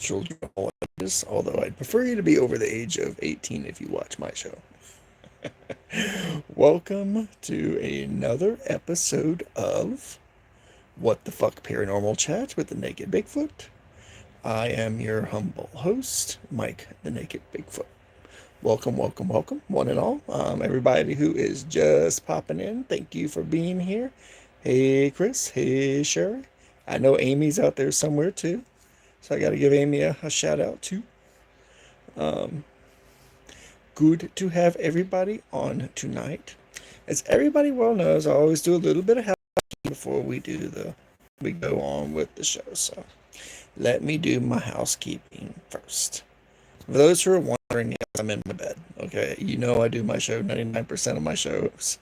children of all ages, although I'd prefer you to be over the age of 18 if you watch my show. Welcome to another episode of What the Fuck Paranormal Chat with the Naked Bigfoot. I am your humble host, Mike the Naked Bigfoot. Welcome, welcome, welcome, one and all. Everybody who is just popping in, thank you for being here. Hey, Chris. Hey, Sherry. I know Amy's out there somewhere too, so I got to give Amy a shout out too. Um, Good to have everybody on tonight. As everybody well knows, I always do a little bit of housekeeping before we go on with the show. So let me do my housekeeping first. For those who are wondering, yes, I'm in my bed. Okay, you know I do my show. 99% of my shows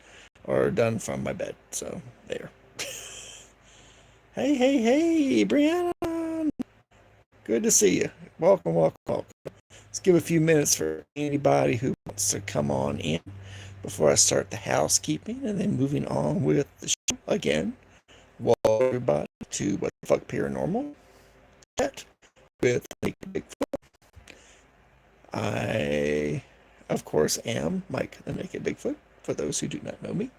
are done from my bed. So there. Hey, hey, hey, Brianna. Good to see you. Welcome, welcome, welcome. Let's give a few minutes for anybody who wants to come on in before I start the housekeeping, and then moving on with the show again. Welcome everybody to What the Fuck Paranormal Chat with Naked Bigfoot. I, of course, am Mike the Naked Bigfoot, for those who do not know me.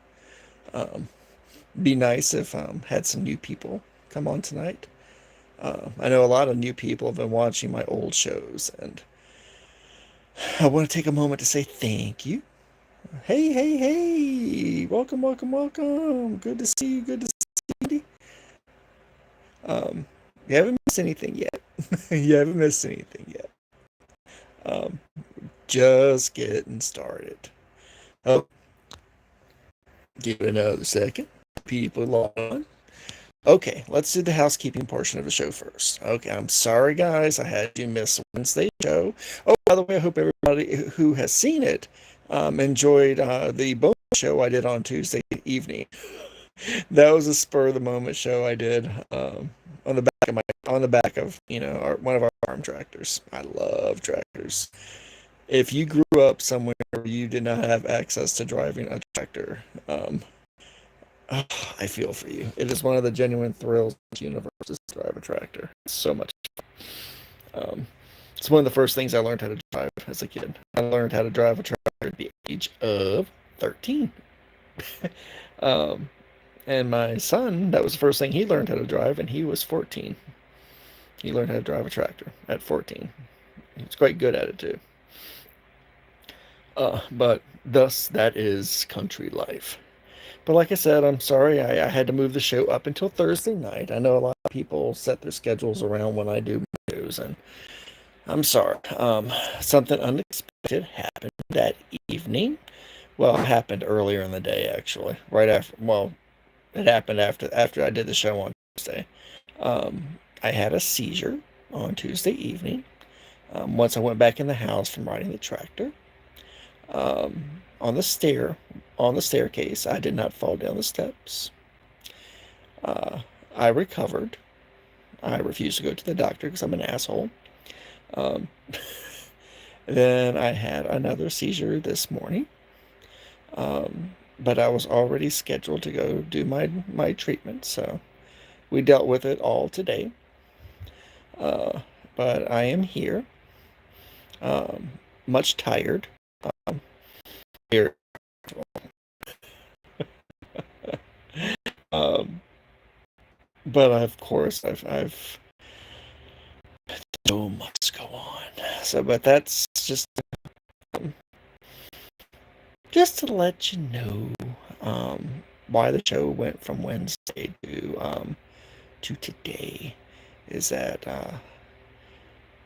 Be nice if had some new people come on tonight. I know a lot of new people have been watching my old shows, and I want to take a moment to say thank you. Hey, hey, hey! Welcome, welcome, welcome! Good to see you. Good to see you. You haven't missed anything yet. You haven't missed anything yet. Um, just getting started. Oh, give it another second. People log on. Okay, let's do the housekeeping portion of the show first. Okay, I'm sorry, guys. I had to miss Wednesday's show. Oh, by the way, I hope everybody who has seen it enjoyed the bonus show I did on Tuesday evening. That was a spur of the moment show I did on the back of one of our farm tractors. I love tractors. If you grew up somewhere where you did not have access to driving a tractor, I feel for you. It is one of the genuine thrills of the universe to drive a tractor. It's so much fun. It's one of the first things I learned how to drive as a kid. I learned how to drive a tractor at the age of 13. um, and my son, that was the first thing he learned how to drive, and he was 14. He learned how to drive a tractor at 14. He was quite good at it too. But thus, that is country life. But like I said, I'm sorry I had to move the show up until Thursday night. I know a lot of people set their schedules around when I do my shows, and I'm sorry. Something unexpected happened that evening. Well, it happened earlier in the day, actually. Right after, well, it happened after I did the show on Tuesday. I had a seizure on Tuesday evening. Once I went back in the house from riding the tractor. On the staircase, I did not fall down the steps. I recovered. I refused to go to the doctor because I'm an asshole. Um, then I had another seizure this morning. But I was already scheduled to go do my treatment, so we dealt with it all today. But I am here, um, much tired. Here, um, but of course I've so much go on. So, but that's um, just to let you know why the show went from Wednesday to today is that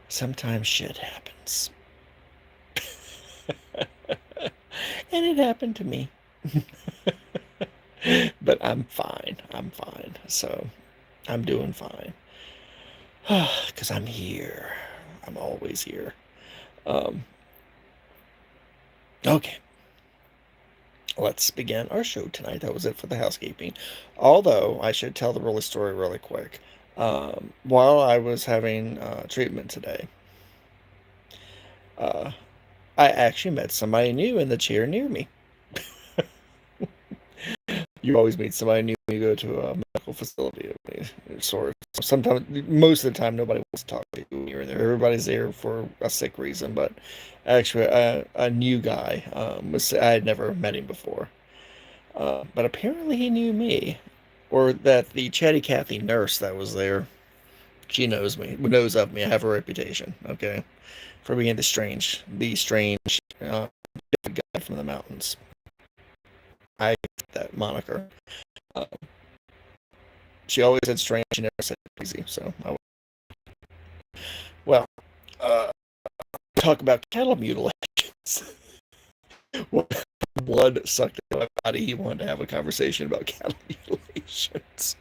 sometimes shit happens. And it happened to me. But I'm fine. I'm fine. So I'm doing fine. Because I'm here. I'm always here. Um, okay. Let's begin our show tonight. That was it for the housekeeping. Although, I should tell the real story really quick. While I was having treatment today, uh, I actually met somebody new in the chair near me. You always meet somebody new when you go to a medical facility of any sort. Sometimes, most of the time, nobody wants to talk to you when you're there. Everybody's there for a sick reason. But actually, a new guy I had never met him before. But apparently he knew me. Or that the chatty Cathy nurse that was there, she knows of me. I have a reputation, okay, for being the strange guy from the mountains. I get that moniker. Uh, she always said strange, she never said crazy. So, well, uh, talk about cattle mutilations. Blood sucked out of my body. He wanted to have a conversation about cattle mutilations.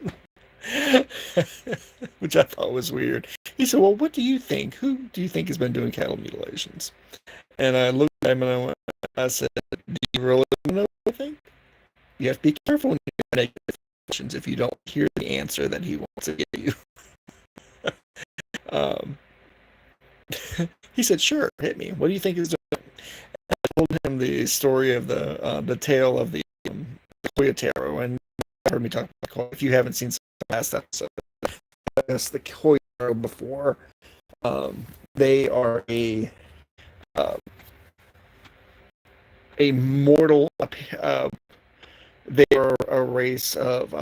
Which I thought was weird. He said, "Well, what do you think? Who do you think has been doing cattle mutilations?" And I looked at him and I said, "Do you really know what I think? You have to be careful when you make questions if you don't hear the answer that he wants to give you." Um, he said, "Sure, hit me. What do you think is doing?" I told him the story of the tale of the Koyotaro, and you heard me talk about Koy. If you haven't seen some past episodes, that's the Koyotaro before. They are uh, a mortal. They are a race of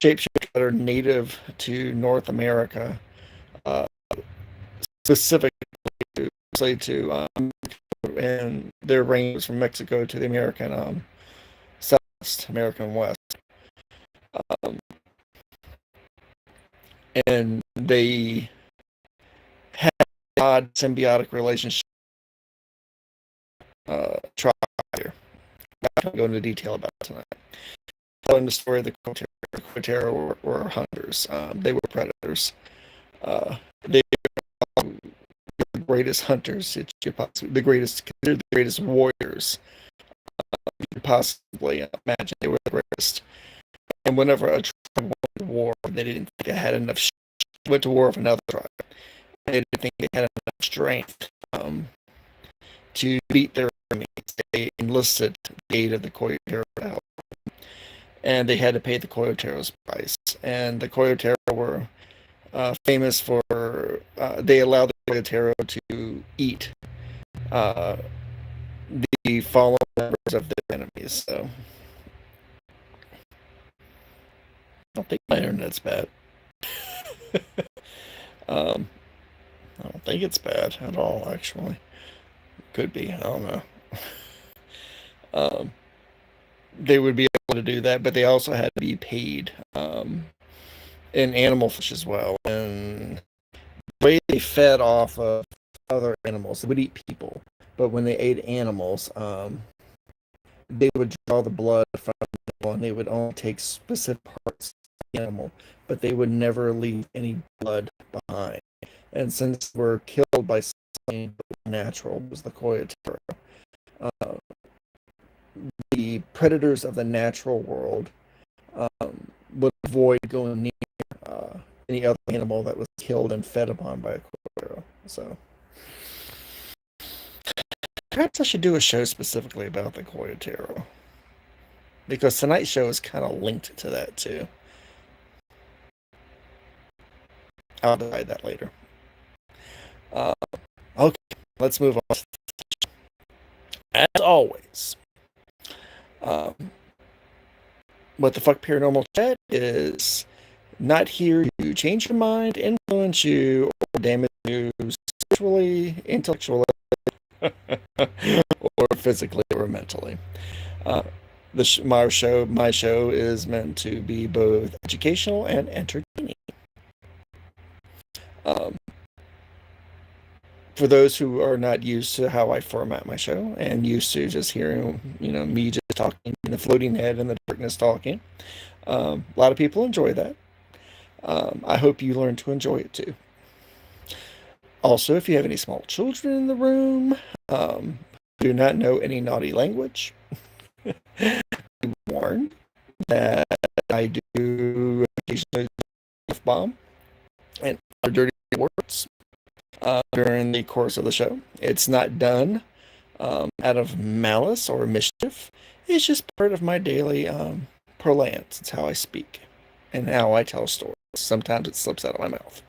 shapeshifters that are native to North America, uh, specifically to and their range was from Mexico to the American Southwest, American West, um, and they had an odd symbiotic relationship. Tribe here. I'm not going to go into detail about it tonight. Telling the story of the Quatero were hunters. They were predators. They were the greatest hunters that you possibly, considered the greatest warriors you could possibly imagine. They were the greatest. And whenever a tribe went to war, they didn't think they had enough. Went to war with another tribe. They didn't think they had enough strength to beat their enemies. They enlisted the aid of the Koyotero to help, and they had to pay the Koyotero's price. And the Koyotero were famous for they allowed the Koyotero to eat uh, the fallen members of their enemies. So I don't think my internet's bad. um, I don't think it's bad at all, actually. Could be. I don't know. Um, they would be able to do that, but they also had to be paid in animal flesh as well. And the way they fed off of other animals, they would eat people, but when they ate animals, they would draw the blood from the animal, and they would only take specific parts of the animal, but they would never leave any blood behind. And since we're killed by something natural, was the Koyotero, uh, the predators of the natural world would avoid going near any other animal that was killed and fed upon by a Koyotero. So perhaps I should do a show specifically about the Koyotero, because tonight's show is kind of linked to that too. I'll decide that later. Uh, okay, let's move on. As always, um, what the fuck paranormal chat is not here to change your mind, influence you, or damage you sexually, intellectually, or physically or mentally. Uh, my show is meant to be both educational and entertaining. Um, for those who are not used to how I format my show and used to just hearing, me just talking in the floating head in the darkness talking, a lot of people enjoy that. I hope you learn to enjoy it too. Also, if you have any small children in the room, um, do not know any naughty language, be warned that I do occasionally F-bomb and other dirty words during the course of the show. It's not done out of malice or mischief. It's just part of my daily parlance. It's how I speak and how I tell stories. Sometimes it slips out of my mouth.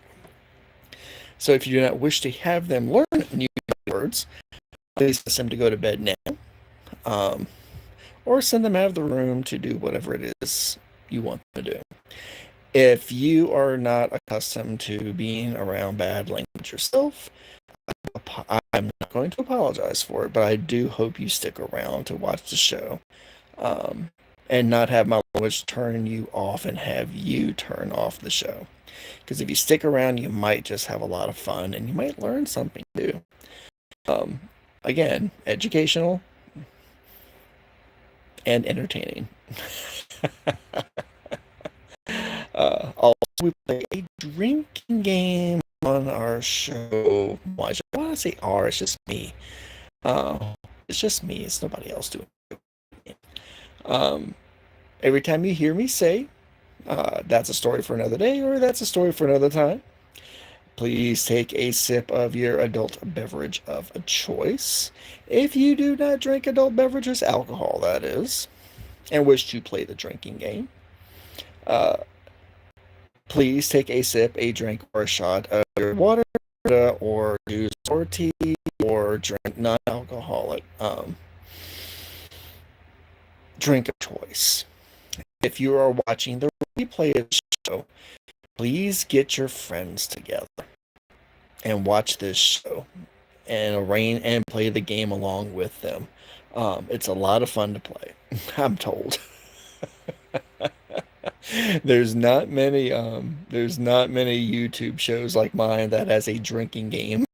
So if you do not wish to have them learn new words, please ask them to go to bed now, um, or send them out of the room to do whatever it is you want them to do. If you are not accustomed to being around bad language yourself, I'm not going to apologize for it, but I do hope you stick around to watch the show, um, and not have my language turn you off and have you turn off the show. Because if you stick around, you might just have a lot of fun and you might learn something too. Um, Again, educational and entertaining. Also, we play a drinking game on our show. Why do I say R? It's just me. It's just me. It's nobody else doing it. Every time you hear me say, that's a story for another day or that's a story for another time, please take a sip of your adult beverage of a choice. If you do not drink adult beverages, alcohol that is, and wish to play the drinking game, uh, please take a sip, a drink, or a shot of your water or juice or tea or drink non-alcoholic drink of choice. If you are watching the replay of the show, please get your friends together and watch this show and arrange and play the game along with them. It's a lot of fun to play, I'm told. There's not many YouTube shows like mine that has a drinking game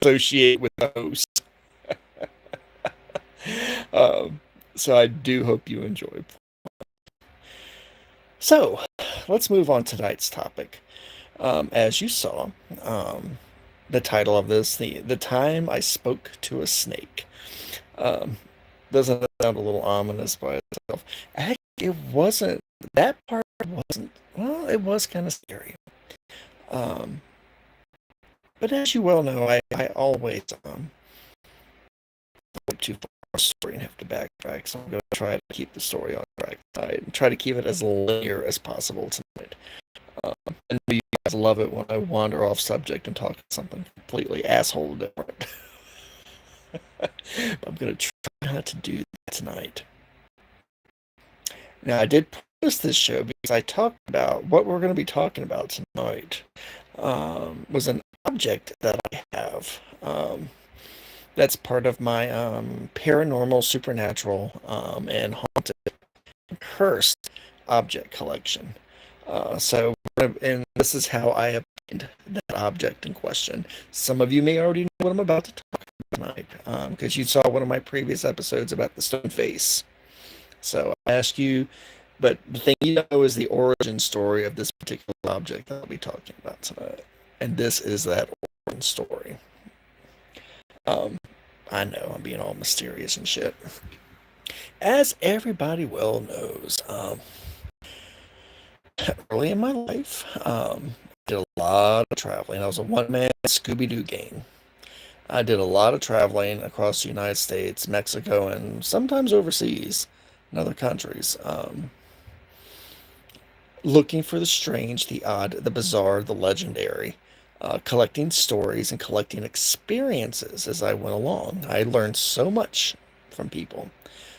associated with the host. Um, so I do hope you enjoy. So let's move on to tonight's topic. As you saw, um, the title of this, the time I spoke to a snake. Um, doesn't that sound a little ominous by itself? Actually, it wasn't. That part wasn't. Well, it was kind of scary. Um, but as you well know, I always go too far story and have to backtrack. So I'm going to try to keep the story on track tonight and try to keep it as linear as possible tonight. I know you guys love it when I wander off subject and talk something completely asshole different. I'm going to try not to do that tonight. Now, I did post this show because I talked about what we're going to be talking about tonight. Was an object that I have. That's part of my paranormal, supernatural, and haunted, cursed object collection. And this is how I obtained that object in question. Some of you may already know what I'm about to talk about tonight, because you saw one of my previous episodes about the stone face. So I ask you, but the thing you know is the origin story of this particular object that I'll be talking about tonight. And this is that origin story. Um, I know I'm being all mysterious and shit. As everybody well knows, early in my life, did a lot of traveling. I was a one-man Scooby-Doo gang. I did a lot of traveling across the United States, Mexico, and sometimes overseas in other countries. Looking for the strange, the odd, the bizarre, the legendary, collecting stories and collecting experiences as I went along. I learned so much from people.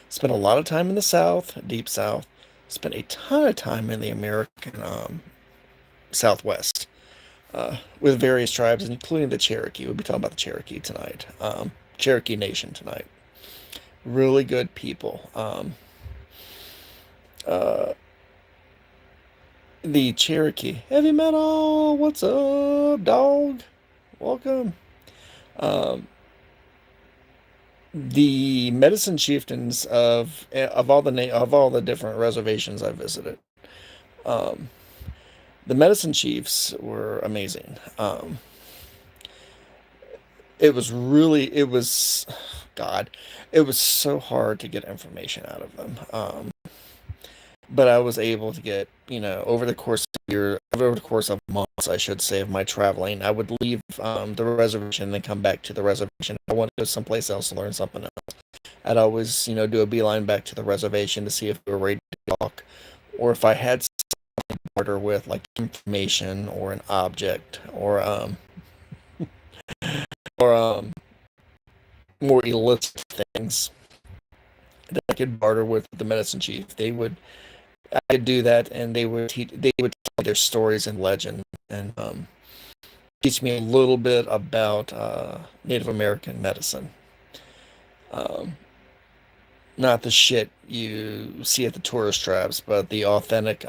Spent a lot of time in the South, Deep South. Spent a ton of time in the American Southwest with various tribes, including the Cherokee. We'll be talking about the Cherokee tonight. Cherokee Nation tonight. Really good people. Uh, the Cherokee. Heavy metal! What's up, dog? Welcome. Um, the medicine chieftains of all the different reservations I visited. Um, the medicine chiefs were amazing. It was, God, it was so hard to get information out of them. but I was able to get, over the course of year, over the course of months, I should say, of my traveling, I would leave the reservation and then come back to the reservation. I wanted to go someplace else to learn something else. I'd always, do a beeline back to the reservation to see if they were ready to talk, or if I had something to barter with, like information or an object, or more illicit things that I could barter with the medicine chief. I could do that, and they would tell me their stories and legends, and teach me a little bit about Native American medicine. Um, Not the shit you see at the tourist traps, but the authentic,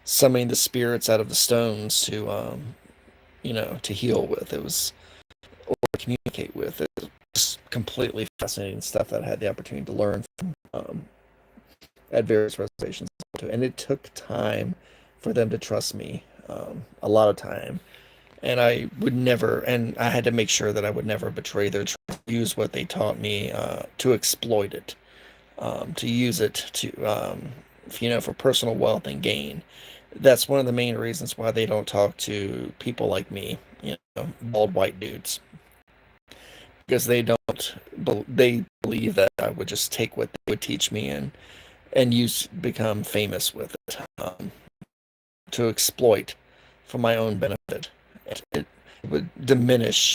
summoning the spirits out of the stones to, to heal with. It was, or communicate with. It was completely fascinating stuff that I had the opportunity to learn from, at various reservations. And it took time for them to trust me, a lot of time. And I had to make sure that I would never betray their trust, use what they taught me to exploit it, to use it to, for personal wealth and gain. That's one of the main reasons why they don't talk to people like me, bald white dudes, because they believe that I would just take what they would teach me and become famous with it, to exploit for my own benefit. It would diminish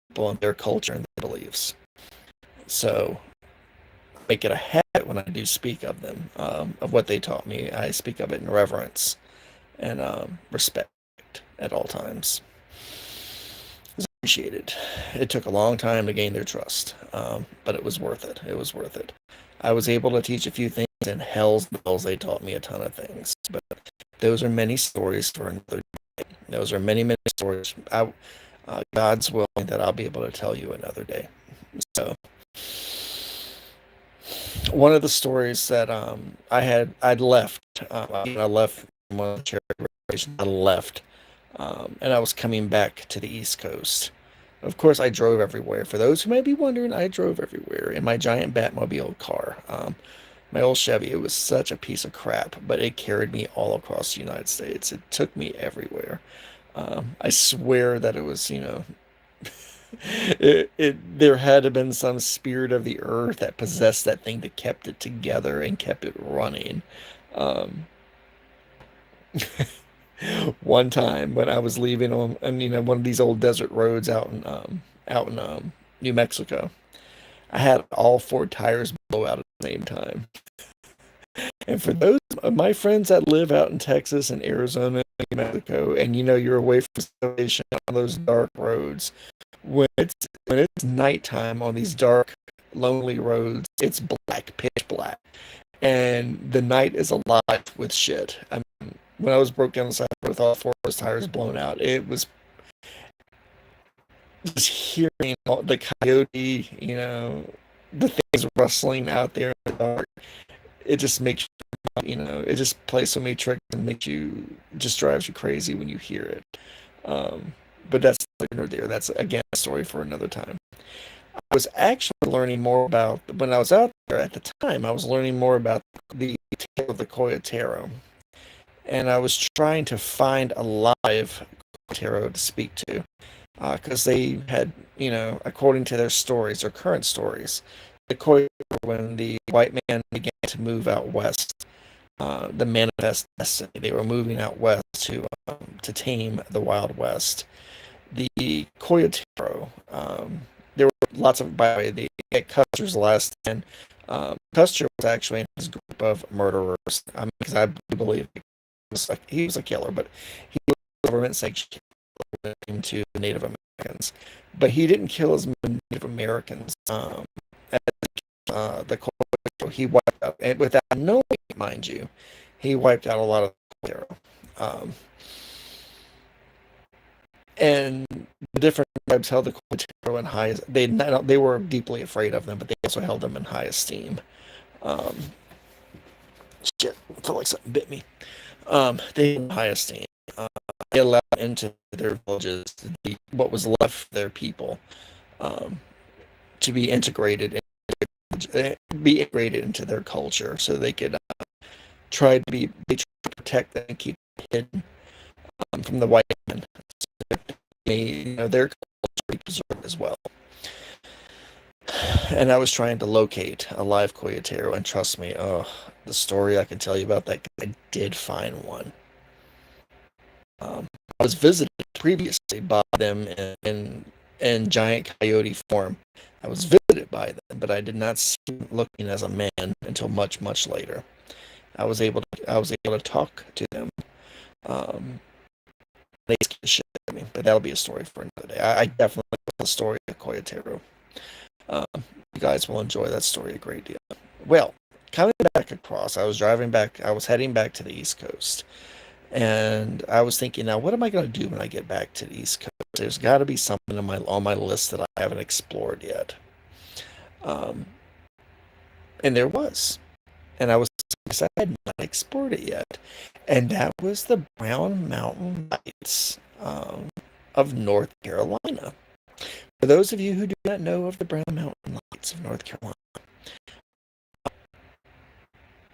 people and their culture and their beliefs. So make it a habit when I do speak of them, of what they taught me. I speak of it in reverence and respect at all times. It's appreciated. It took a long time to gain their trust, but it was worth it. It was worth it. I was able to teach a few things, and hell's bells, they taught me a ton of things. But those are many stories for another day. Those are many, many stories. God's willing that I'll be able to tell you another day. So, one of the stories that I'd left, I left one of the charity operations. I left, and I was coming back to the East Coast. Of course, I drove everywhere. For those who may be wondering, I drove everywhere in my giant Batmobile car. My old Chevy, it was such a piece of crap, but it carried me all across the United States. It took me everywhere. I swear that it was, there had to have been some spirit of the earth that possessed that thing that kept it together and kept it running. Um, One time when I was leaving on one of these old desert roads out in New Mexico, I had all four tires blow out at the same time. And for those of my friends that live out in Texas and Arizona and New Mexico, and you're away from civilization on those dark roads, when it's nighttime on these dark, lonely roads, it's black, pitch black, and the night is alive with shit. I mean, when I was broke down the side with all four of those tires blown out, it was just hearing all the coyote, the things rustling out there in the dark. It just makes it just plays so many tricks and makes you just drives you crazy when you hear it. Um, but that's neither there. That's again a story for another time. I was actually learning more about when I was out there at the time. I was learning more about the tale of the Coyotero, and I was trying to find a live Coyotero to speak to, because they had, according to their stories, their current stories, the Coyotero, when the white man began to move out west, the manifest destiny, they were moving out west to tame the Wild West. The Coyotero, there were lots of, by the way, the Custer's last, and Custer was actually in his group of murderers. I mean, because I believe he was a killer, but he was government sanctioned to the Native Americans. But he didn't kill as many Native Americans, as the Coyotero. He wiped out, and without knowing, mind you, he wiped out a lot of the Coyotero. Um, and the different tribes held the Coyotero in high. They were deeply afraid of them, but they also held them in high esteem. Um, Shit, I felt like something bit me. They had high esteem. Uh, they allowed into their villages what was left for their people, um, to be integrated into their culture, so they could they tried to protect them and keep them hidden from the white men. So their culture be preserved as well. And I was trying to locate a live Coyotero, and trust me, oh, the story I can tell you about that, I did find one. I was visited previously by them in giant coyote form. I was visited by them, but I did not see them looking as a man until much, much later. I was able to talk to them. Um, they scared the shit out of me, but that'll be a story for another day. I definitely know the story of Coyotero. You guys will enjoy that story a great deal. Well, coming back across, I was heading back to the East Coast. And I was thinking, now what am I going to do when I get back to the East Coast? There's got to be something on my list that I haven't explored yet. Um, and there was. And I was because I had not explored it yet. And that was the Brown Mountain Lights of North Carolina. For those of you who do not know of the Brown Mountain Lights of North Carolina,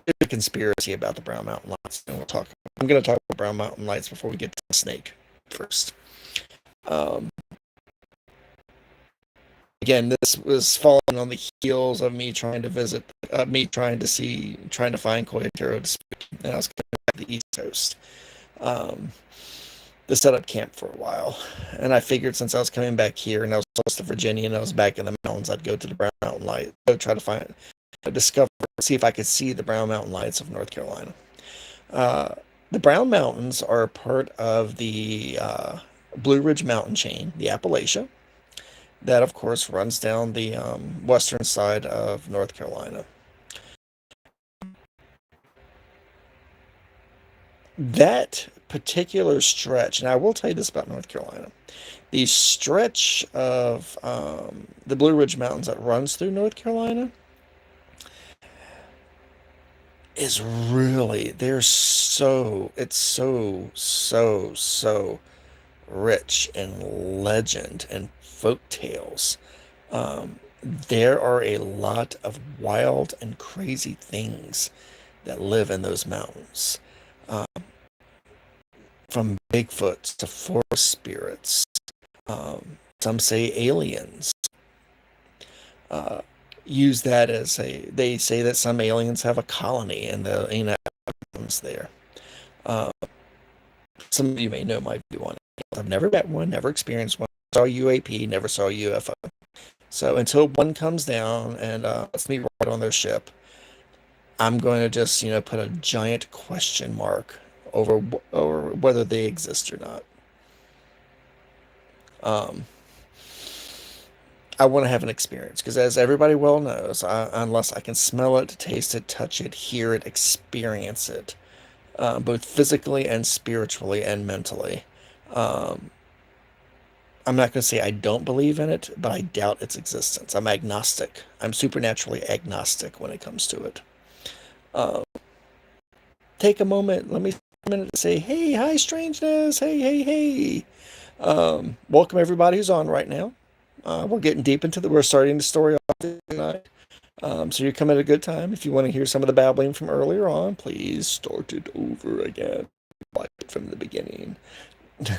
there's a conspiracy about the Brown Mountain Lights, and I'm going to talk about Brown Mountain Lights before we get to the snake first. Um, Again, this was falling on the heels of me trying to trying to find Coyotero to speak, and I was coming back to the East Coast to set up camp for a while. And I figured since I was coming back here and I was close to Virginia and I was back in the mountains, I'd go to the Brown Mountain Light, go try to discover, see if I could see the Brown Mountain Lights of North Carolina. Uh, the Brown Mountains are part of the Blue Ridge Mountain chain, the Appalachia. That, of course, runs down the western side of North Carolina. That particular stretch, and I will tell you this about North Carolina, the stretch of the Blue Ridge Mountains that runs through North Carolina is really, it's so rich in legend and folk tales. There are a lot of wild and crazy things that live in those mountains. Um, from Bigfoots to forest spirits. Some say aliens. Uh, use that as they say that some aliens have a colony in the mountains there. Uh, some of you may know my view on it. I've never met one, never experienced one. Saw a UAP, never saw a UFO. So until one comes down and lets me ride on their ship, I'm going to just, put a giant question mark over whether they exist or not. Um, I want to have an experience because, as everybody well knows, unless I can smell it, taste it, touch it, hear it, experience it, both physically and spiritually and mentally, um, I'm not going to say I don't believe in it, but I doubt its existence. I'm agnostic. I'm supernaturally agnostic when it comes to it. Uh, Take a moment. Let me take a minute to say, hey, hi, strangeness. Hey, hey, hey. Welcome everybody who's on right now. We're starting the story off tonight. So you're coming at a good time. If you want to hear some of the babbling from earlier on, please start it over again. Watch it from the beginning. Try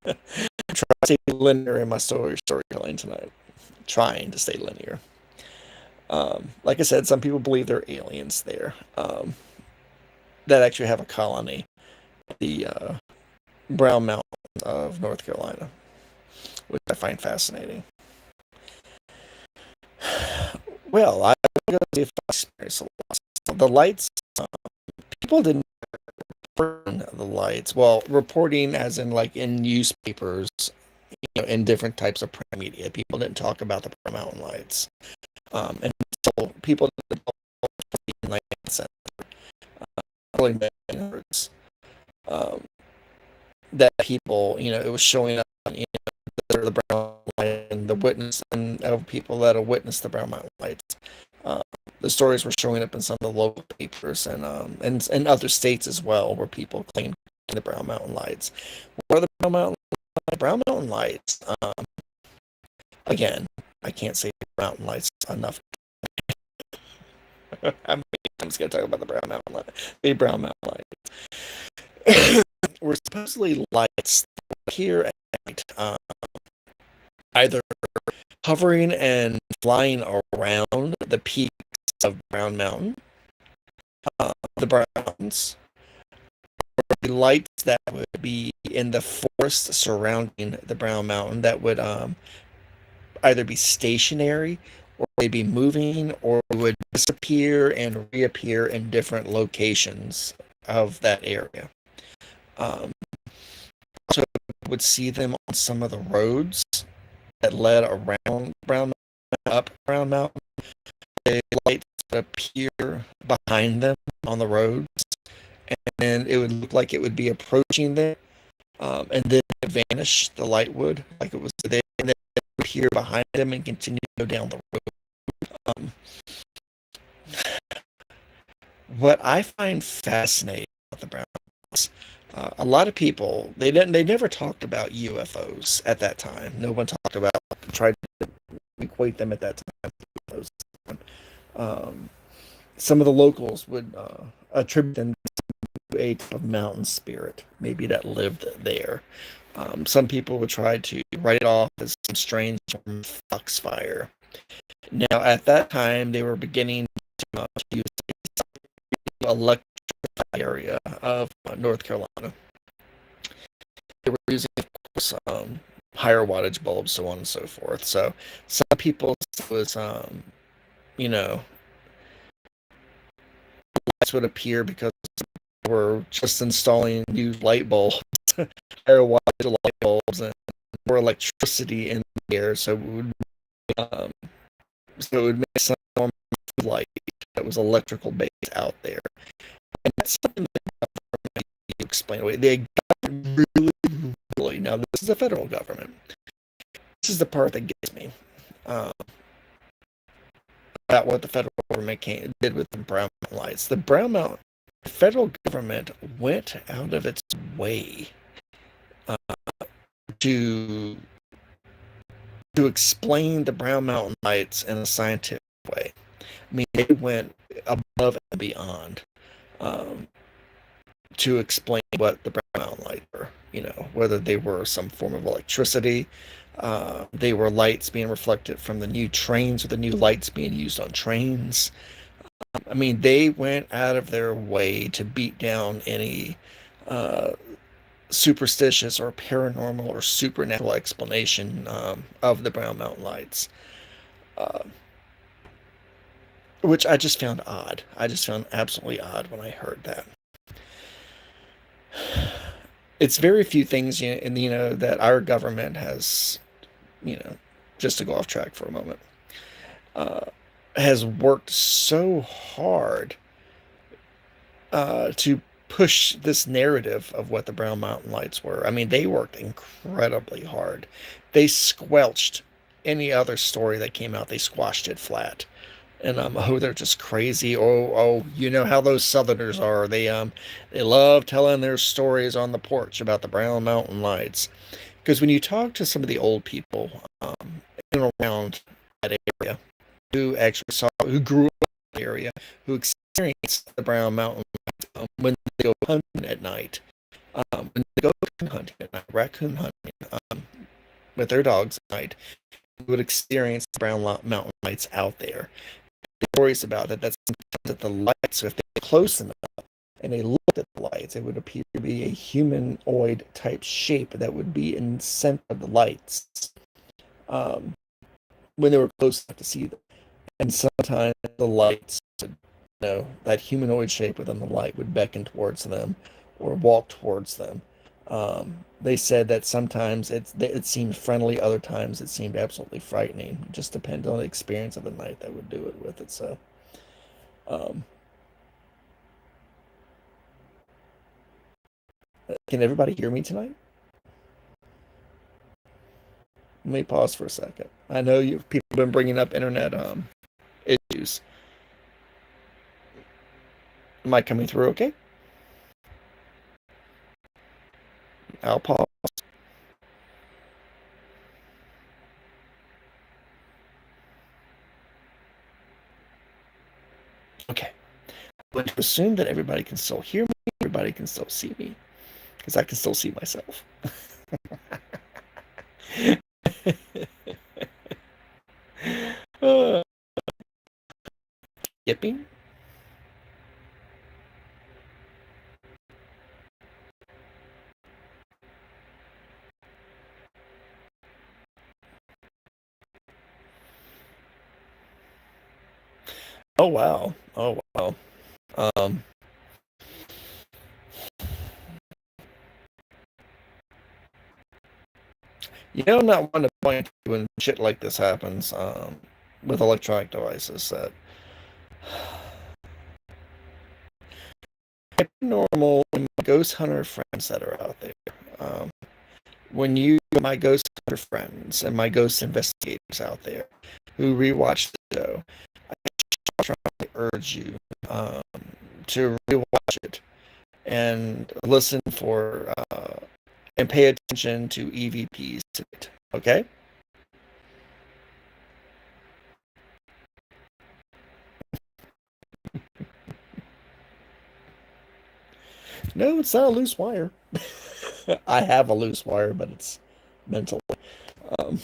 to stay linear in my storytelling tonight. Trying to stay linear. Like I said, some people believe there are aliens there that actually have a colony. The Brown Mountains of North Carolina, which I find fascinating. Well, I go see if I experience the lights. People didn't burn the lights. Well, reporting as in like in newspapers, in different types of print media. People didn't talk about the Mountain Lights, and so people didn't talk about the early 1900s. That people, it was showing up, the Brown Light and the witness and of people that have witnessed the Brown Mountain Lights. The stories were showing up in some of the local papers and other states as well, where people claimed the Brown Mountain Lights. What are the Brown Mountain Lights? Brown Mountain Lights? Again, I can't say Mountain Lights enough. I mean, was going to talk about the Brown Mountain Light. The Brown Mountain Light were supposedly lights here at night, either hovering and flying around the peaks of Brown Mountain, the Brown Mountains, the lights that would be in the forest surrounding the Brown Mountain that would either be stationary or they'd be moving or would disappear and reappear in different locations of that area. Um, so would see them on some of the roads that led around Brown Mountain, up Brown Mountain. The lights would appear behind them on the roads, and it would look like it would be approaching them, and then it would vanish. The light would, like it was there, and then it would appear behind them and continue to go down the road. Um, what I find fascinating about the Brown House, a lot of people they never talked about UFOs at that time. No one talked about tried to equate them at that time. To UFOs. Um, some of the locals would attribute them to a type of mountain spirit, maybe that lived there. Some people would try to write it off as some strange foxfire. Now, at that time, they were beginning to use the electric area of North Carolina. They were using, of course, higher wattage bulbs, so on and so forth. So some people was, you know, lights would appear because we're just installing new light bulbs, higher wattage light bulbs, and more electricity in the air. Um, so it would make some form of light that was electrical based out there. And that's something that you explain away. They got really, really, now this is the federal government. This is the part that gets me. Um, about what the federal government did with the Brown Mountain Lights. The federal government went out of its way uh, to to explain the Brown Mountain Lights in a scientific way. I mean, they went above and beyond um, to explain what the Brown Mountain Lights were. You know, whether they were some form of electricity, they were lights being reflected from the new trains or the new lights being used on trains. I mean, they went out of their way to beat down any uh, superstitious or paranormal or supernatural explanation of the Brown Mountain Lights, uh, which I just found odd. I just found absolutely odd when I heard that. It's very few things, that our government has, you know, just to go off track for a moment, uh, has worked so hard to push this narrative of what the Brown Mountain Lights were. I mean, they worked incredibly hard. They squelched any other story that came out. They squashed it flat. And oh, they're just crazy. Oh, you know how those Southerners are. They love telling their stories on the porch about the Brown Mountain Lights. Because when you talk to some of the old people in and around that area, who grew up in the area, who experienced the Brown Mountain when they go hunting at night. When they go hunting at night, raccoon hunting with their dogs at night, they would experience the Brown Mountain Lights out there. The stories about it, that's that the lights, if they're close enough and they looked at the lights, it would appear to be a humanoid type shape that would be in the center of the lights um, when they were close enough to see them. And sometimes the lights, that humanoid shape within the light would beckon towards them or walk towards them. They said that sometimes it seemed friendly, other times it seemed absolutely frightening. It just depends on the experience of the night that would do it with it. So, um, can everybody hear me tonight? Let me pause for a second. I know people have been bringing up internet issues. Am I coming through okay? I'll pause. Okay. would assume that everybody can still hear me, everybody can still see me, because I can still see myself. uh, Yipping? Oh wow. Oh wow. Um, I'm not one to point to when shit like this happens with electronic devices. That normal and my ghost hunter friends that are out there. Um, my ghost hunter friends and my ghost investigators out there who rewatch the show, I try to urge you um, to rewatch it and listen for and pay attention to EVPs tonight. Okay? No, it's not a loose wire. I have a loose wire, but it's mental. Um,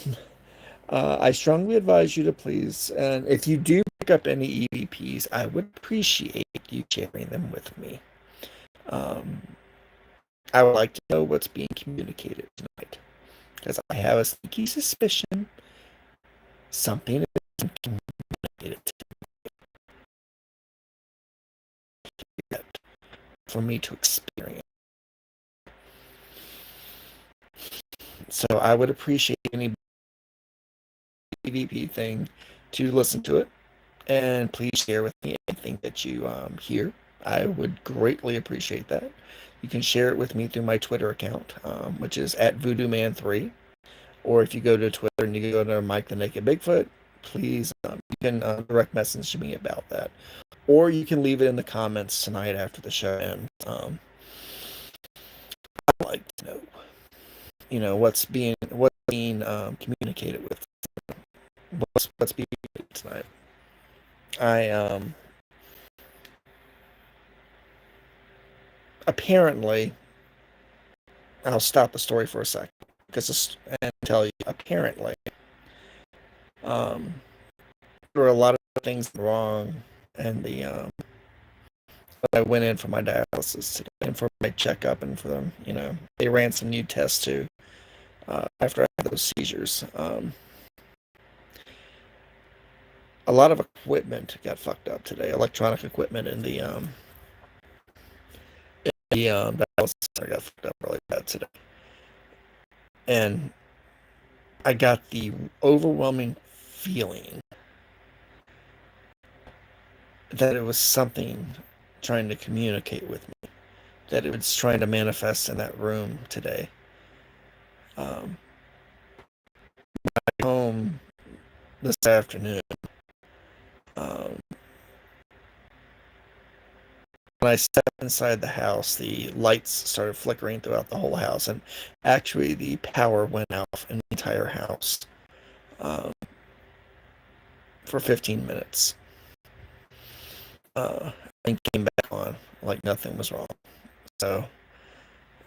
I strongly advise you to please, and if you do pick up any EVPs, I would appreciate you sharing them with me. Um, I would like to know what's being communicated tonight, because I have a sneaky suspicion something is being communicated to me for me to experience. So I would appreciate any EVP thing to listen to it, and please share with me anything that you hear. I would greatly appreciate that. You can share it with me through my Twitter account, which is at VoodooMan3. Or if you go to Twitter and you go to Mike the Naked Bigfoot, please, you can direct message me about that. Or you can leave it in the comments tonight after the show ends. I'd like to know, what's being communicated with, what's being communicated tonight. I apparently I'll stop the story for a second and tell you apparently um, there were a lot of things wrong, and I went in for my dialysis today and for my checkup and for them. They ran some new tests too after I had those seizures. A lot of equipment got fucked up today. Electronic equipment in the dialysis center got fucked up really bad today, and I got the overwhelming feeling that it was something trying to communicate with me, that it was trying to manifest in that room today. Um, Home this afternoon, um, when I stepped inside the house, the lights started flickering throughout the whole house, and actually the power went out in the entire house um, for 15 minutes. And came back on like nothing was wrong. So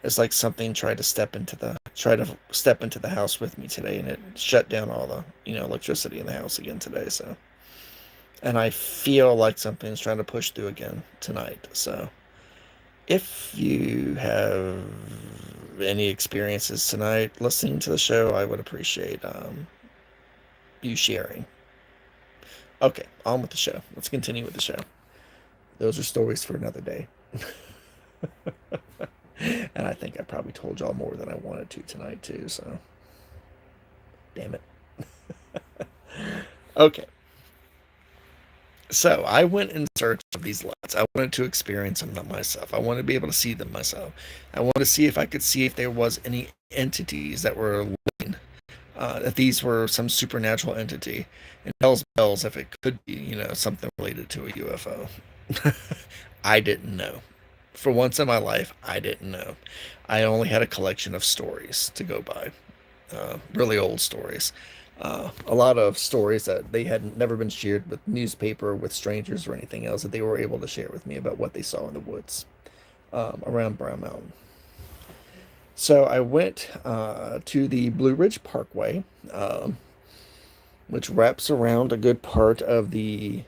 it's like something tried to step into the house with me today, and it shut down all the electricity in the house again today. So, and I feel like something's trying to push through again tonight. So, if you have any experiences tonight listening to the show, I would appreciate you sharing. Okay, on with the show. Let's continue with the show. Those are stories for another day. And I think I probably told y'all more than I wanted to tonight, too, so damn it. Okay. So I went in search of these lights. I wanted to experience them myself. I wanted to be able to see them myself. I wanted to see if I could see if there was any entities that were living, if these were some supernatural entity. And tells bells if it could be, something related to a UFO. I didn't know. For once in my life, I didn't know. I only had a collection of stories to go by, really old stories. A lot of stories that they had never been shared with newspaper, with strangers, or anything else that they were able to share with me about what they saw in the woods around Brown Mountain. So I went to the Blue Ridge Parkway, which wraps around a good part of the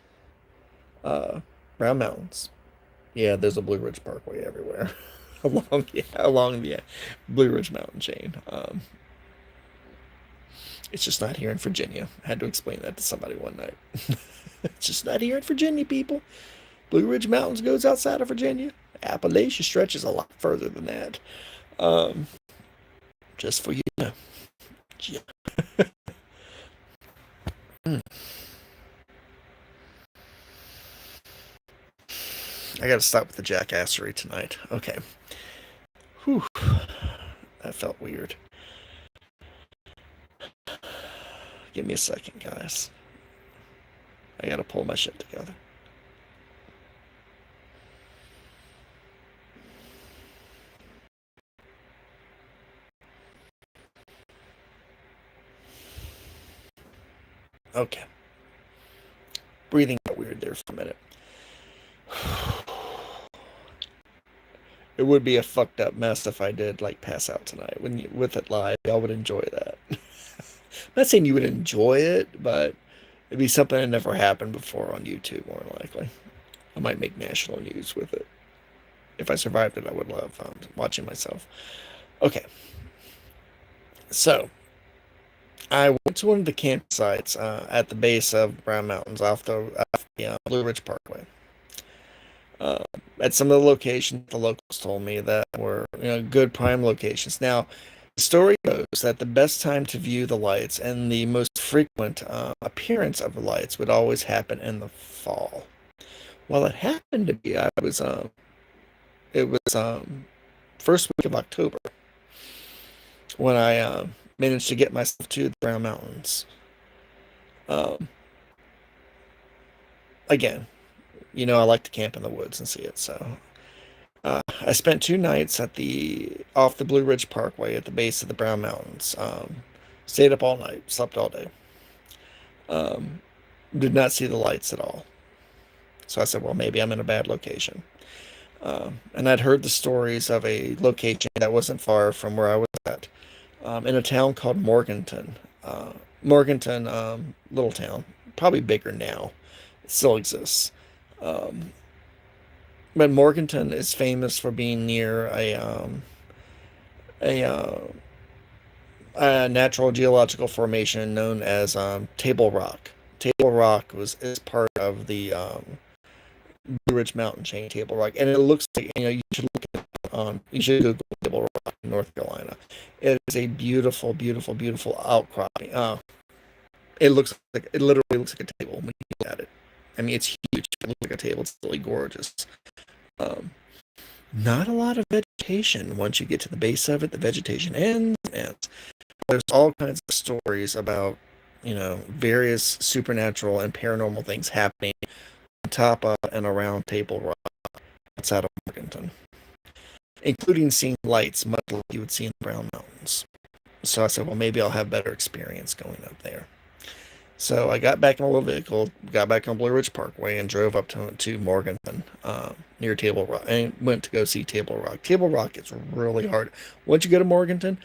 uh, Brown Mountains. Yeah, there's a Blue Ridge Parkway everywhere along the Blue Ridge Mountain chain. It's just not here in Virginia. I had to explain that to somebody one night. It's just not here in Virginia, people. Blue Ridge Mountains goes outside of Virginia. Appalachia stretches a lot further than that. Um, just for you to know. Yeah. I gotta stop with the jackassery tonight. Okay. Whew. That felt weird. Give me a second, guys. I gotta pull my shit together. Okay. Breathing got weird there for a minute. It would be a fucked up mess if I did like pass out tonight with it live. Y'all would enjoy that. I'm not saying you would enjoy it, but it'd be something that never happened before on YouTube, more likely. I might make national news with it. If I survived it, I would love watching myself. Okay, so I went to one of the campsites at the base of Brown Mountains off the Blue Ridge Parkway. Uh, at some of the locations, the locals told me that were good prime locations. Now, the story goes that the best time to view the lights and the most frequent appearance of the lights would always happen in the fall. Well, it happened to be it was first week of October when I managed to get myself to the Brown Mountains. Um, Again, I like to camp in the woods and see it, so I spent 2 nights off the Blue Ridge Parkway at the base of the Brown Mountains. Stayed up all night, slept all day. Um, did not see the lights at all. So I said, well, maybe I'm in a bad location. And I'd heard the stories of a location that wasn't far from where I was at, in a town called Morganton. Morganton, little town, probably bigger now. It still exists. Um, but Morganton is famous for being near a, a natural geological formation known as Table Rock. Table Rock is part of the Blue Ridge Mountain chain, Table Rock, and it looks like you should Google Table Rock, North Carolina. It is a beautiful, beautiful, beautiful outcropping. It literally looks like a table when you look at it. I mean, it's huge. It looks like a table. It's really gorgeous. Um, Not a lot of vegetation. Once you get to the base of it, the vegetation ends, and there's all kinds of stories about, various supernatural and paranormal things happening on top of and around Table Rock outside of Morganton, including seeing lights, much like you would see in the Brown Mountains. So I said, well, maybe I'll have better experience going up there. So I got back in a little vehicle, got back on Blue Ridge Parkway, and drove up to Morganton, near Table Rock, and went to go see Table Rock. Table Rock is really hard. Once you go to Morganton,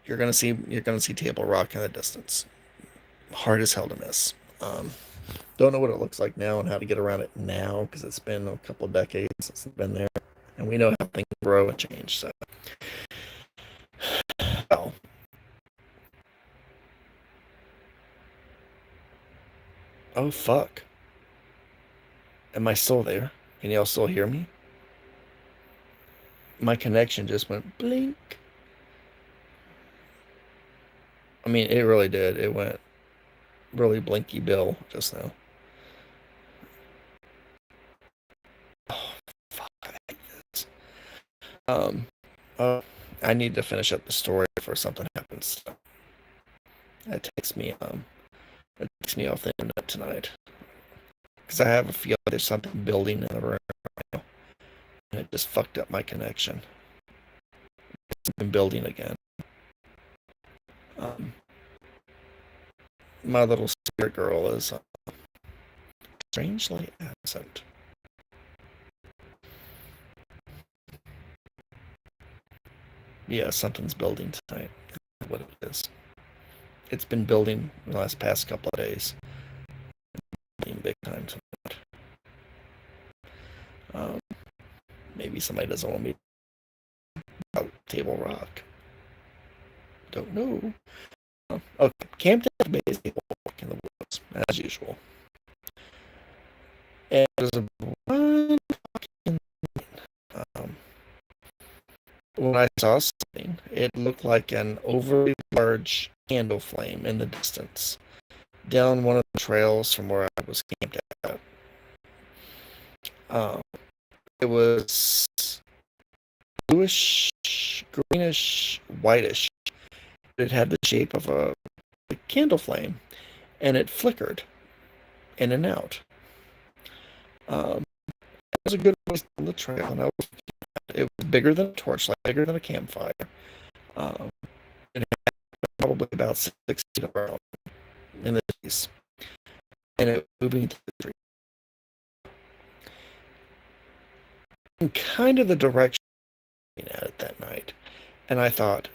you're gonna see Table Rock in the distance. Hard as hell to miss. Don't know what it looks like now and how to get around it now because it's been a couple of decades since it's been there, and we know how things grow and change. So, oh, oh fuck, am I still there? Can y'all still hear me? My connection just went blink. I mean, it really did. It went really blinky Bill just now. Oh, fuck. I hate this. Um, uh, I need to finish up the story before something happens. That takes me, it takes me off the internet tonight. Because I have a feel there's something building in the room right now. And it just fucked up my connection. It's been building again. Um, My little spirit girl is strangely absent. Yeah, something's building tonight. What it is. It's been building the last past couple of days. Big time tonight. Maybe somebody doesn't want me out Table Rock. Don't know. Okay, camped at the base table in the woods, as usual. And there's a one um, when I saw something, it looked like an overly large candle flame in the distance, down one of the trails from where I was camped at. Um, it was bluish, greenish, whitish. It had the shape of a candle flame, and it flickered in and out. It was a good ways on the trail, and it was bigger than a torchlight, bigger than a campfire. Um, it had probably about 6 feet around in the trees, and it was moving through the tree. In kind of the direction at it that night, and I thought,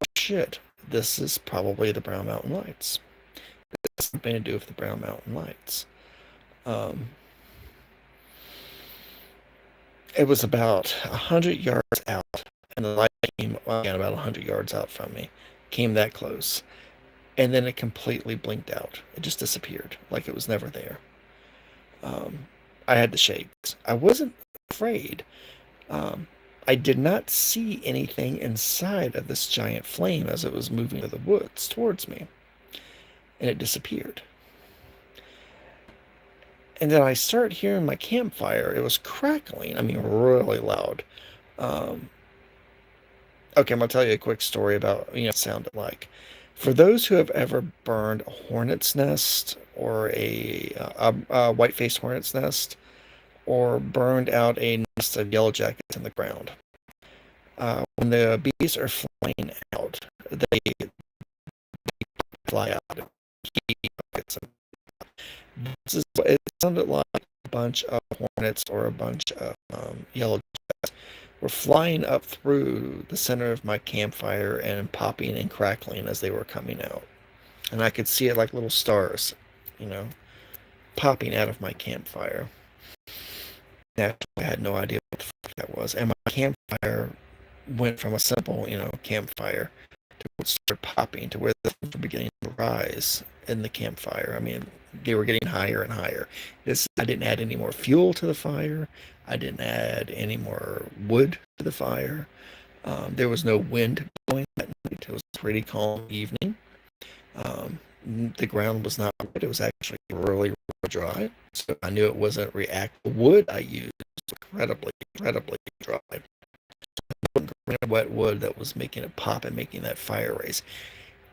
oh, shit, this is probably the Brown Mountain Lights. This has something to do with the Brown Mountain Lights. Um, it was about 100 yards out, and the light came again about 100 yards out from me. Came that close, and then it completely blinked out. It just disappeared, like it was never there. Um, I had the shakes. I wasn't afraid. Um, I did not see anything inside of this giant flame as it was moving to the woods towards me, and it disappeared. And then I started hearing my campfire. It was crackling. I mean, really loud. Um, okay, I'm gonna tell you a quick story about what it sounded like. For those who have ever burned a hornet's nest or a white-faced hornet's nest, or burned out a nest of yellow jackets in the ground, when the bees are flying out, they fly out. This is what it sounded like. A bunch of hornets or a bunch of yellow jackets were flying up through the center of my campfire and popping and crackling as they were coming out. And I could see it like little stars, you know, popping out of my campfire. Naturally, I had no idea what the fuck that was. And my campfire went from a simple, campfire to start popping to where the flames were beginning to rise in the campfire. I mean, they were getting higher and higher. I didn't add any more fuel to the fire. I didn't add any more wood to the fire. There was no wind blowing that night. It was a pretty calm evening. Um, the ground was not wet. It was actually really, really dry. So I knew it wasn't reactive. The wood I used was incredibly, incredibly dry. Wet wood that was making it pop and making that fire raise.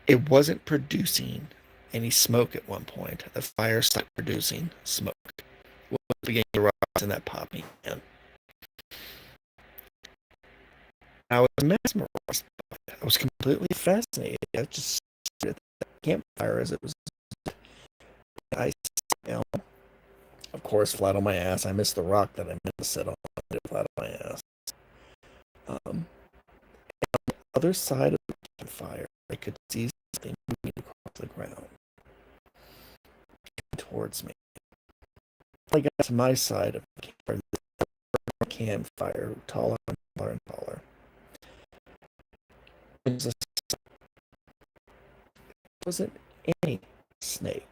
It wasn't producing any smoke at one point. The fire stopped producing smoke. It was beginning to rise and that popping. And I was mesmerized by it. I was completely fascinated. I just stood at the campfire as it was. I sat down, of course, flat on my ass. I missed the rock that I meant to sit on. I did flat on my ass. Um, Other side of the campfire, I could see something moving across the ground towards me. I got to my side of the campfire, taller and taller and taller. It wasn't any snake.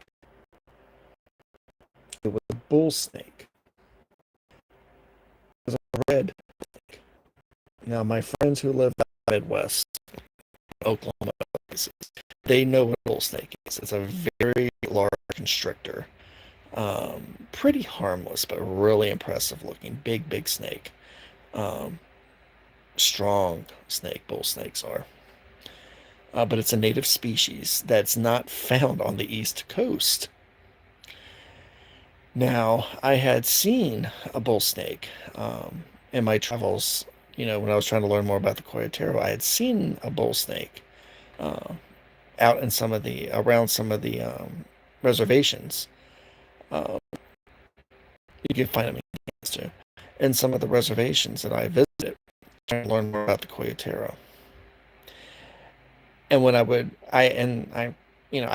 It was a bull snake. It was a red snake. Now, my friends who live out in the Midwest, Oklahoma, they know what a bull snake is. It's a very large constrictor. Pretty harmless, but really impressive looking. Big, big snake. Um, Strong snake, bull snakes are. But it's a native species that's not found on the East Coast. Now, I had seen a bull snake in my travels. When I was trying to learn more about the Coyotero, I had seen a bull snake uh, out in some of the around some of the reservations. Um, you can find them in some of the reservations that I visited, trying to learn more about the Coyotero. And when I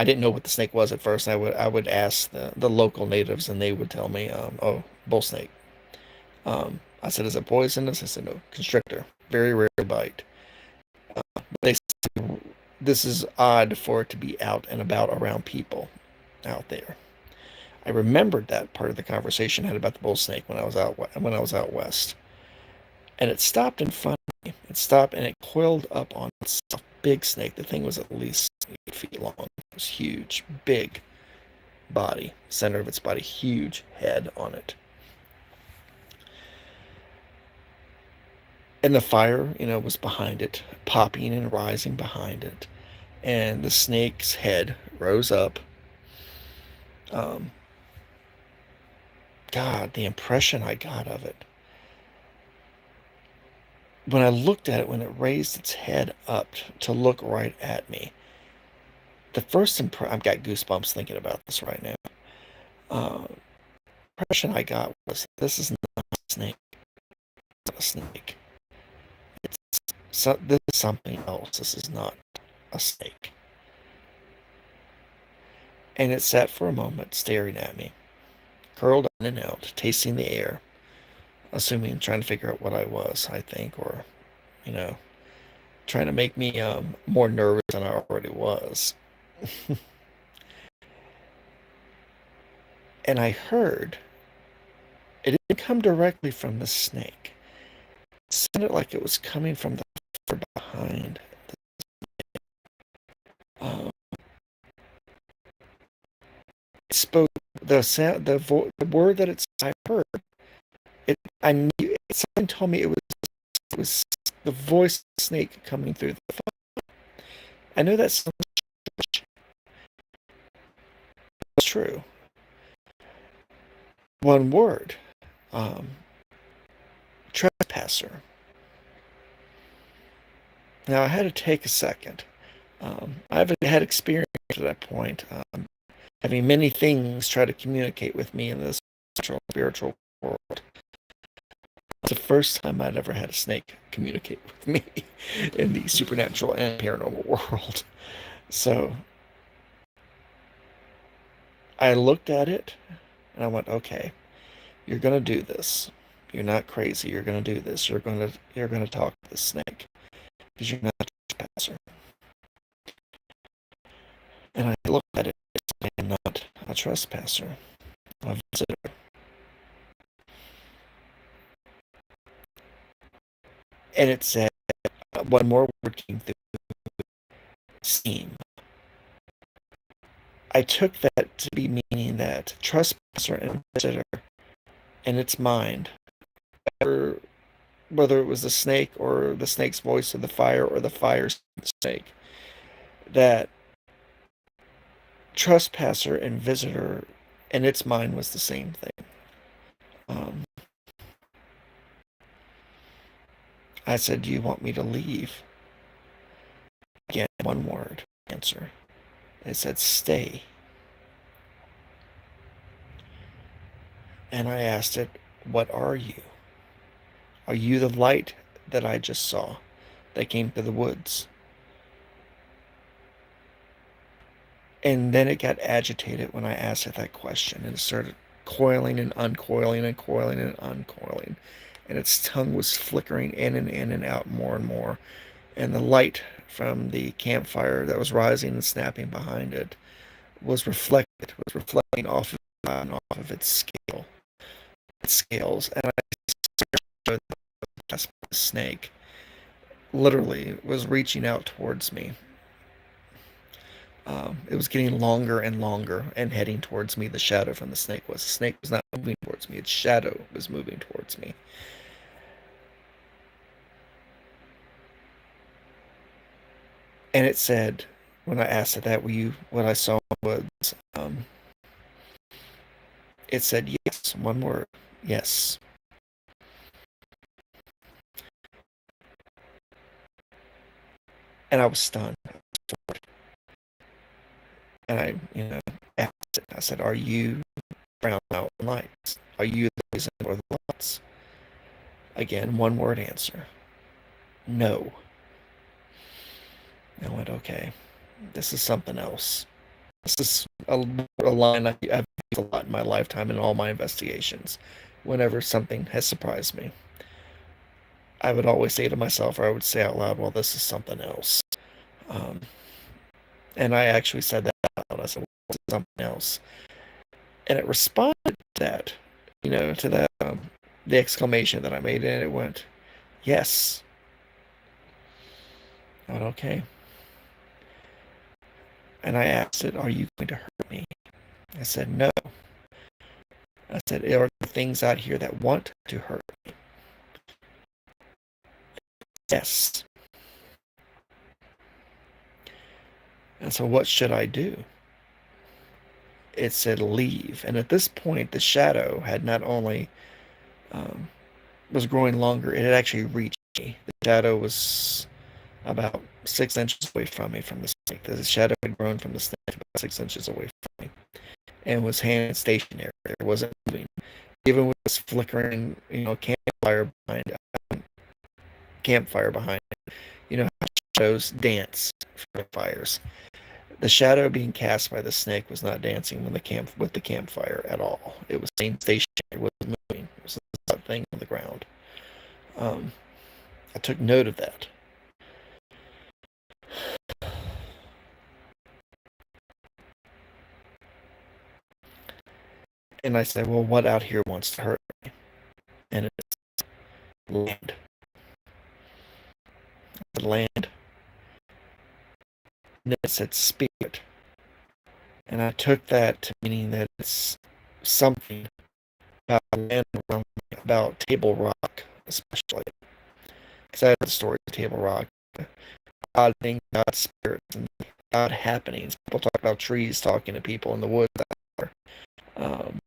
didn't know what the snake was at first. I would ask the local natives, and they would tell me, oh, bull snake. I said, is it poisonous? I said, no, constrictor, very rare bite. They said, this is odd for it to be out and about around people out there. I remembered that part of the conversation I had about the bull snake when I was out west, and it stopped in front of me. It stopped and it coiled up on itself. Big snake. The thing was at least 8 feet long. It was huge, big body, center of its body, huge head on it. And the fire, was behind it, popping and rising behind it. And the snake's head rose up. Um, God, the impression I got of it. When I looked at it, when it raised its head up to look right at me, the first impression, I've got goosebumps thinking about this right now. Uh, impression I got was, this is not a snake. It's not a snake. This is something else. This is not a snake. And it sat for a moment, staring at me, curled in and out, tasting the air, assuming, trying to figure out what I was, I think, or, you know, trying to make me more nervous than I already was. And I heard, it didn't come directly from the snake. It sounded like it was coming from the far behind. Um, it spoke the sound, the word that I heard. I knew something told me it was the voice of the snake coming through the phone. I know that's true. One word, um, trespasser. Now I had to take a second. I've had experience at that point, having many things try to communicate with me in this spiritual world. It's the first time I'd ever had a snake communicate with me in the supernatural and paranormal world. So I looked at it and I went, okay, you're gonna do this. You're not crazy. You're gonna do this. You're gonna talk to the snake because you're not a trespasser. And I looked at it. I am not a trespasser. I'm a visitor. And it said one more word came through. Seem. I took that to be meaning that trespasser and visitor in its mind, whether it was the snake or the snake's voice or the fire or the fire's snake, that trespasser and visitor in its mind was the same thing. Um, I said, do you want me to leave? Again, one word answer. It said, stay. And I asked it, what are you? Are you the light that I just saw that came through the woods? And then it got agitated when I asked it that question, and it started coiling and uncoiling and coiling and uncoiling. And its tongue was flickering in and out more and more. And the light from the campfire that was rising and snapping behind it was reflecting off of its scales. And I showed the snake literally was reaching out towards me. It was getting longer and longer and heading towards me. The shadow from the snake was. The snake was not moving towards me. Its shadow was moving towards me. And it said, when I asked it that, what I saw was, it said, yes, one word, yes. And I was stunned. And asked it. I said, "Are you brown mountain lights? Are you the reason for the lights?" Again, one word answer. No. I went, okay, this is something else. This is a line I've used a lot in my lifetime in all my investigations. Whenever something has surprised me, I would always say to myself, or I would say out loud, well, this is something else. Um, and I actually said that out loud. I said, well, this is something else. And it responded to that, to that, the exclamation that I made, and it went, yes. I went, okay. And I asked it, are you going to hurt me? I said, no. I said, are there things out here that want to hurt me? Yes. And so what should I do? It said leave. And at this point, the shadow had not only um, was growing longer, it had actually reached me. The shadow was about 6 inches away from me from the snake. The shadow had grown from the snake about 6 inches away from me and was hand stationary. It wasn't moving. Even with this flickering, campfire behind it. You know how shadows dance for fires. The shadow being cast by the snake was not dancing with the campfire at all. It was staying stationary. It wasn't moving. It was a thing on the ground. Um, I took note of that. And I said, well, what out here wants to hurt me? And it's land. The land. And it said spirit. And I took that to meaning that it's something about land around me, about Table Rock, especially. Because I had the story of Table Rock. God things, God spirits, and God happenings. People talk about trees talking to people in the woods. Um,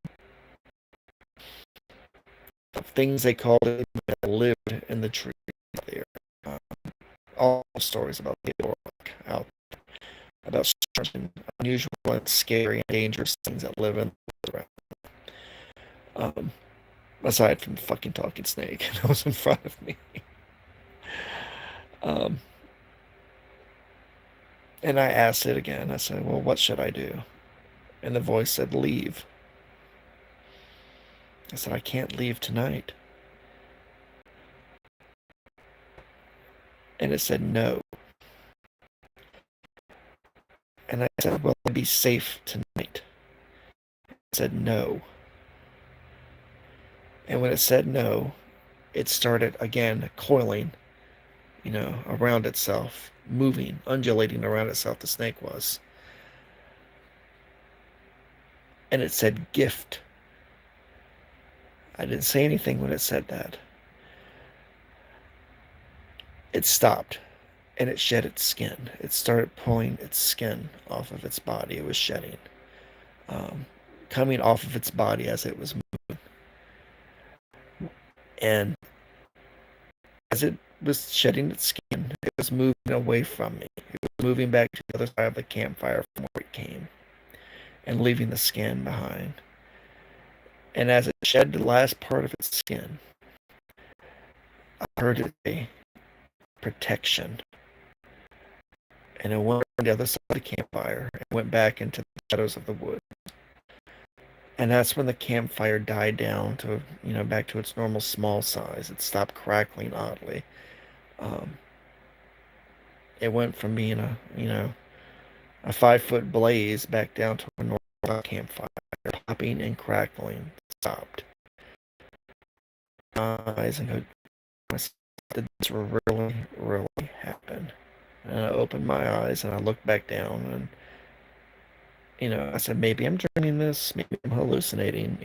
things they called it that lived in the trees there. Um, all stories about Table Rock out about certain unusual and scary and dangerous things that live in the woods around. Aside from the fucking talking snake that was in front of me. Um, and I asked it again. I said, well, what should I do? And the voice said, leave. I said, I can't leave tonight. And it said, no. And I said, will I be safe tonight? It said, no. And when it said no, it started again coiling, around itself, moving, undulating around itself, the snake was. And it said, gift. I didn't say anything when it said that. It stopped and it shed its skin. It started pulling its skin off of its body. It was shedding, coming off of its body as it was moving. And as it was shedding its skin, it was moving away from me. It was moving back to the other side of the campfire from where it came and leaving the skin behind. And as it shed the last part of its skin, I heard it say, protection. And it went on the other side of the campfire and went back into the shadows of the wood. And that's when the campfire died down to, back to its normal small size. It stopped crackling oddly. Um, it went from being a 5-foot blaze back down to a normal campfire. Popping and crackling stopped. My eyes and go, did this really, really happen? And I opened my eyes and I looked back down and I said, maybe I'm dreaming this, maybe I'm hallucinating,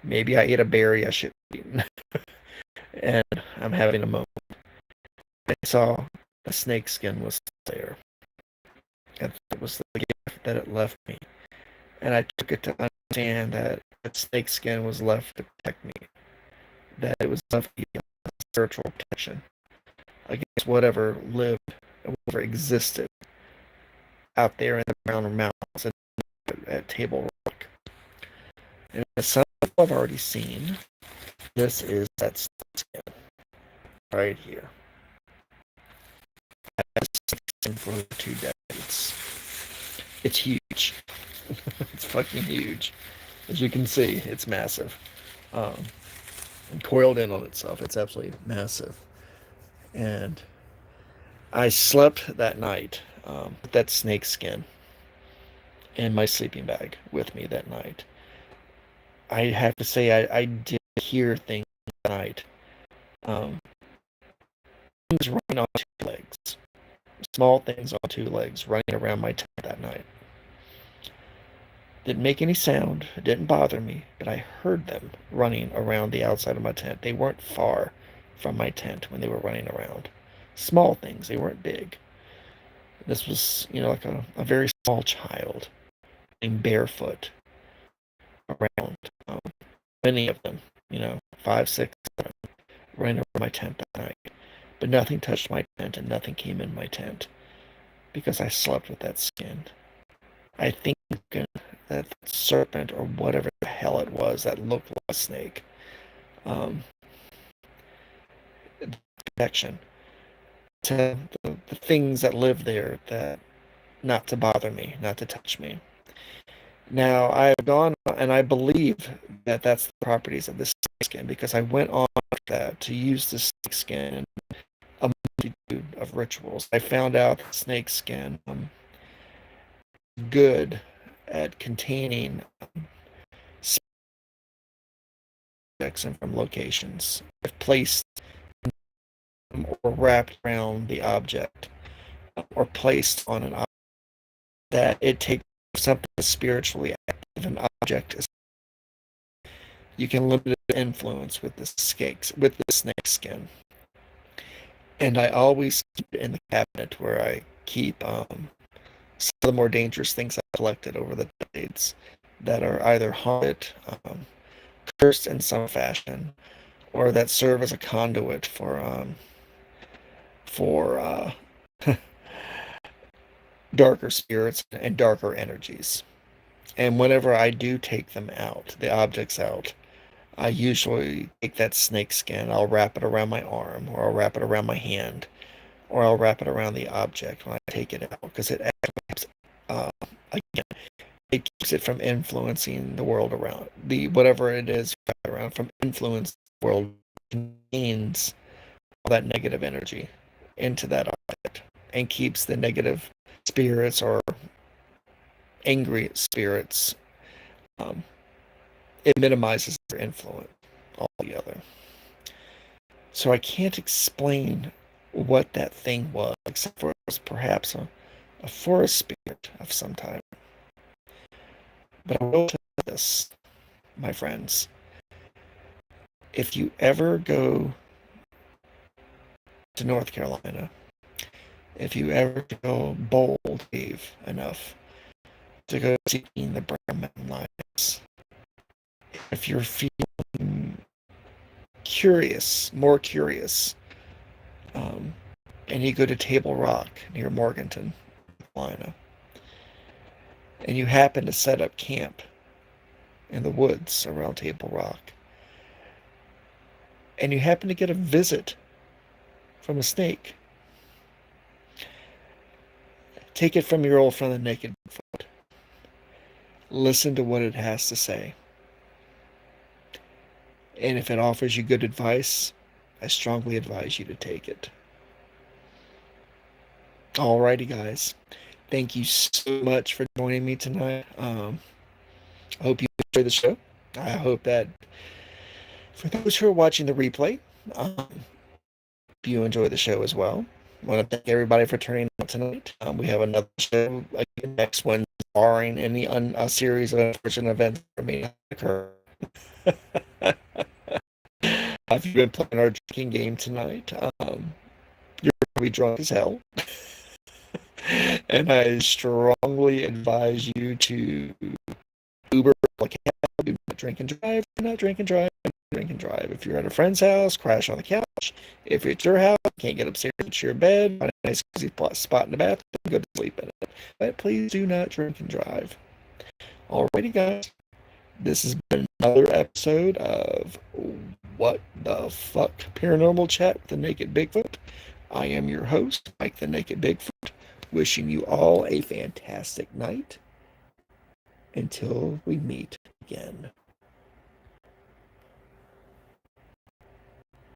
maybe I ate a berry I shouldn't have eaten, and I'm having a moment. I saw the snake skin was there, and it was the gift that it left me, and I took it to understand that that snake skin was left to protect me, that it was left to be a spiritual protection against whatever lived, whatever existed out there in the Brown Mountains at Table Rock. And some people I've already seen. This is that skin right here. For 2 decades. It's huge. It's fucking huge. As you can see, it's massive. Um, and coiled in on itself. It's absolutely massive. And I slept that night with that snake skin in my sleeping bag with me that night. I have to say, I did hear things that night. Things running on 2 legs. Small things on 2 legs running around my tent that night. Didn't make any sound. It didn't bother me, but I heard them running around the outside of my tent. They weren't far from my tent when they were running around. Small things. They weren't big. This was, like a very small child and barefoot around. Many of them, 5, 6, 7, running around my tent that night. But nothing touched my tent and nothing came in my tent because I slept with that skin. I think that serpent or whatever the hell it was that looked like a snake, protection to the things that live there, that not to bother me, not to touch me. Now, I've gone and I believe that that's the properties of this snake skin because I went on that to use the snake skin in a multitude of rituals. I found out that snake skin good at containing objects and from locations. I've placed or wrapped around the object or placed on an object that it takes something spiritually active. An object is you can limit the influence with the snake skin. And I always keep it in the cabinet where I keep some of the more dangerous things I've collected over the decades that are either haunted, cursed in some fashion, or that serve as a conduit for darker spirits and darker energies. And whenever I do take them out, the objects out, I usually take that snake skin, I'll wrap it around my arm, or I'll wrap it around my hand, or I'll wrap it around the object when I take it out, because it actually, again, it keeps it from influencing the world around, whatever it is around, from influence the world, contains all that negative energy into that object, and keeps the negative spirits or angry spirits, it minimizes their influence altogether. So I can't explain what that thing was, except for it was perhaps a forest spirit of some type. But I will tell you this, my friends. If you ever go to North Carolina, if you ever feel bold enough to go seeking the Brown Mountain Lions, if you're feeling curious, more curious, and you go to Table Rock near Morganton, Carolina, and you happen to set up camp in the woods around Table Rock, and you happen to get a visit from a snake, take it from your old friend the Naked Bigfoot. Listen to what it has to say. And if it offers you good advice, I strongly advise you to take it. Alrighty, guys. Thank you so much for joining me tonight. I hope you enjoy the show. I hope that for those who are watching the replay, you enjoy the show as well. I want to thank everybody for turning out tonight. We have another show again next Wednesday, barring any a series of unfortunate events that may occur. If you've been playing our drinking game tonight, you're probably drunk as hell. And I strongly advise you to Uber, like, do not drink and drive, do not drink and drive. drink and drive. If you're at a friend's house, crash on the couch. If it's your house, can't get upstairs to your bed, find a nice cozy spot in the bathroom, go to sleep in it. But please do not drink and drive. Alrighty, guys. This has been another episode of What the Fuck Paranormal Chat with the Naked Bigfoot. I am your host, Mike the Naked Bigfoot, wishing you all a fantastic night until we meet again.